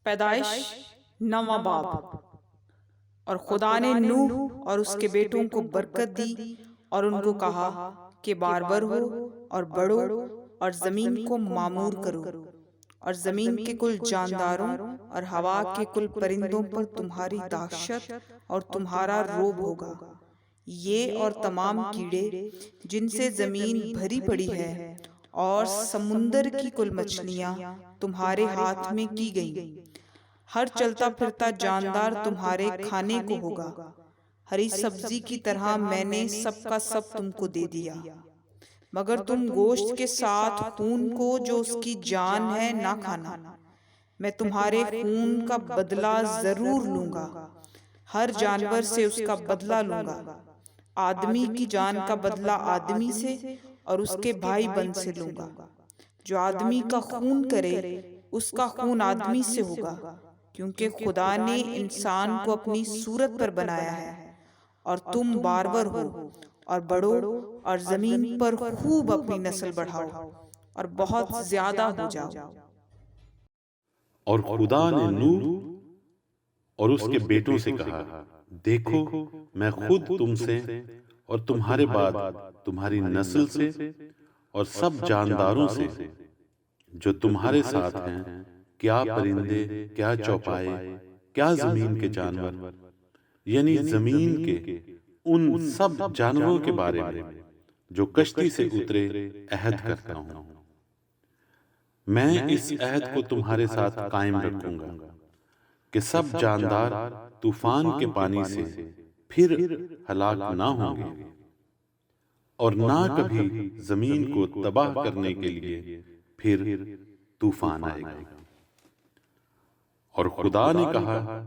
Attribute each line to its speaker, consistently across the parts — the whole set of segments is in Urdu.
Speaker 1: پیدائش نواں باب۔ اور خدا نے نوح اور اس کے بیٹوں کو برکت دی اور ان کو کہا کہ باربر ہو اور بڑھو اور زمین کو معمور کرو، اور زمین کے کل جانداروں اور ہوا کے کل پرندوں پر تمہاری دہشت اور تمہارا روب ہوگا، یہ اور تمام کیڑے جن سے زمین بھری پڑی ہے، اور سمندر کی کل مچھلیاں تمہارے ہاتھ میں کی گئیں۔ ہر چلتا پھرتا جاندار تمہارے کھانے کو ہوگا، ہری سبزی کی طرح میں نے سب کا سب تم کو دے دیا، مگر تم گوشت کے ساتھ خون کو جو اس کی جان ہے نہ کھانا۔ میں تمہارے خون کا بدلہ ضرور لوں گا، ہر جانور سے اس کا بدلہ لوں گا، آدمی کی جان کا بدلہ آدمی سے اور اس کے بھائی بند سے لوں گا۔ جو آدمی کا خون کرے اس کا خون آدمی سے ہوگا، کیونکہ خدا نے انسان کو اپنی صورت پر بنایا ہے۔ اور تم باربر ہو اور بڑھو اور زمین پر خوب اپنی نسل بڑھاؤ اور بہت زیادہ ہو جاؤ۔
Speaker 2: اور خدا نے نوح اور اس کے بیٹوں سے کہا، دیکھو میں خود تم سے اور تمہارے بعد تمہاری نسل سے اور سب جانداروں سے جو تمہارے ساتھ ہیں، کیا پرندے، کیا چوپائے، کیا زمین کے جانور، یعنی زمین کے ان سب جانوروں کے بارے میں جو کشتی سے اترے عہد کرتا ہوں۔ میں اس عہد کو تمہارے ساتھ قائم رکھوں گا کہ سب جاندار طوفان کے پانی سے پھر ہلاک نہ ہوں گے، اور نہ کبھی زمین کو تباہ کرنے کے لیے پھر طوفان آئے گا۔ اور خدا نے کہا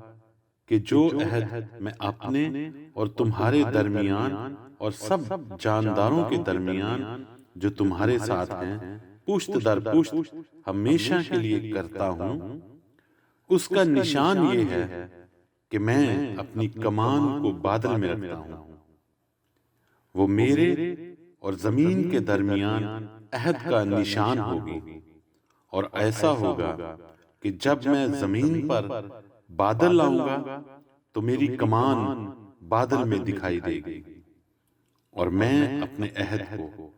Speaker 2: کہ جو عہد میں اپنے اور تمہارے درمیان اور سب جانداروں کے درمیان جو تمہارے ساتھ ہیں پشت در پشت ہمیشہ کے لیے کرتا ہوں، اس کا نشان یہ ہے کہ میں اپنی کمان کو بادل میں رکھتا ہوں۔ وہ میرے اور زمین کے درمیان عہد کا نشان ہوگی، اور ایسا ہوگا کہ جب میں زمین پر بادل لاؤں گا تو میری کمان بادل میں دکھائی دے گی، اور میں اپنے عہد کو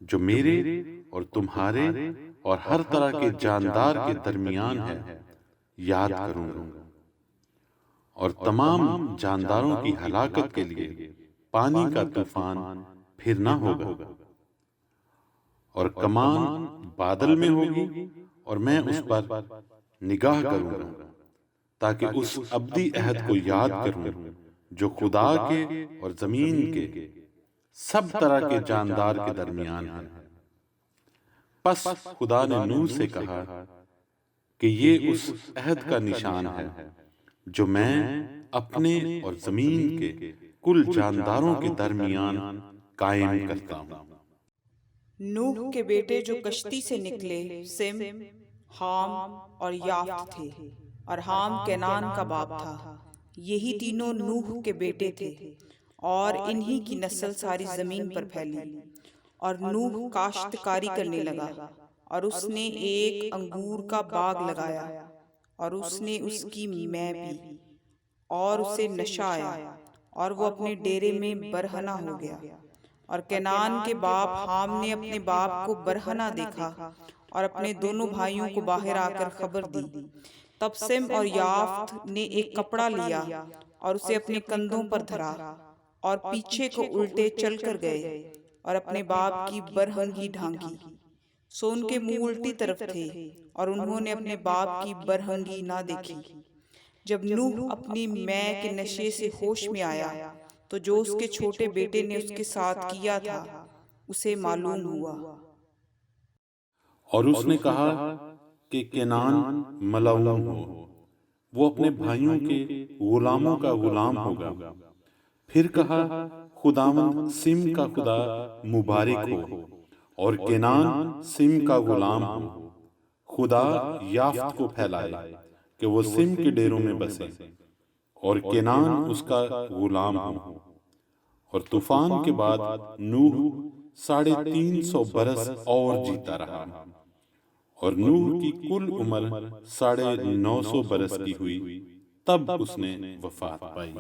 Speaker 2: جو میرے اور تمہارے اور ہر طرح کے جاندار کے درمیان ہے یاد کروں گا، اور تمام جانداروں کی ہلاکت کے لیے پانی کا طوفان پھر نہ ہوگا، اور کمان بادل میں ہوگی، اور میں اس پر نگاہ کروں گا تاکہ اس ابدی عہد کو یاد کروں جو خدا کے اور زمین کے سب طرح کے جاندار کے درمیان ہے۔ پس خدا نے نوح سے کہا کہ یہ اس عہد کا نشان ہے جو میں اپنے اور زمین کے کل جانداروں کے درمیان قائم کرتا ہوں۔
Speaker 1: نوح کے بیٹے جو کشتی سے نکلے سم، حام اور یافت تھے، اور حام کینان کا باپ تھا۔ یہی تینوں نوح کے بیٹے تھے، اور انہی کی نسل ساری زمین پر پھیلی۔ اور نوح کاشتکاری کرنے لگا، اور اس نے ایک انگور کا باغ لگایا، اور اس نے اس کی مے پی، اور اسے نشہ آیا، اور وہ اپنے ڈیرے میں برہنہ ہو گیا۔ اور کینان کے باپ حام نے اپنے باپ کو برہنہ دیکھا اور اپنے دونوں بھائیوں کو باہر آ کر خبر دی۔ تب سم اور یافت نے ایک کپڑا لیا اور اسے اپنے کندھوں پر دھرا، اور پیچھے کو الٹے چل کر گئے اور اپنے باپ کی برہنگی ڈھانکی، سو ان کے منہ الٹی طرف تھے، اور انہوں نے اپنے باپ کی برہنگی نہ دیکھی۔ جب نوح اپنی مے کے نشے سے ہوش میں آیا تو جو اس کے چھوٹے بیٹے نے اس کے ساتھ کیا تھا اسے معلوم ہوا۔
Speaker 2: اور اس نے کہا کہ کینان ملعون ہو، وہ اپنے بھائیوں کے غلاموں کا غلام ہوگا۔ پھر کہا خداوند سم کا خدا مبارک ہو، اور کینان سم کا غلام ہو۔ خدا یافت کو پھیلائے کہ وہ سم کے ڈیروں میں بسے، اور کینان اس کا غلام ہو۔ اور طوفان کے بعد نوح 350 برس اور جیتا رہا، اور نوح کی کل عمر 950 برس کی ہوئی، تب اس نے وفات پائی۔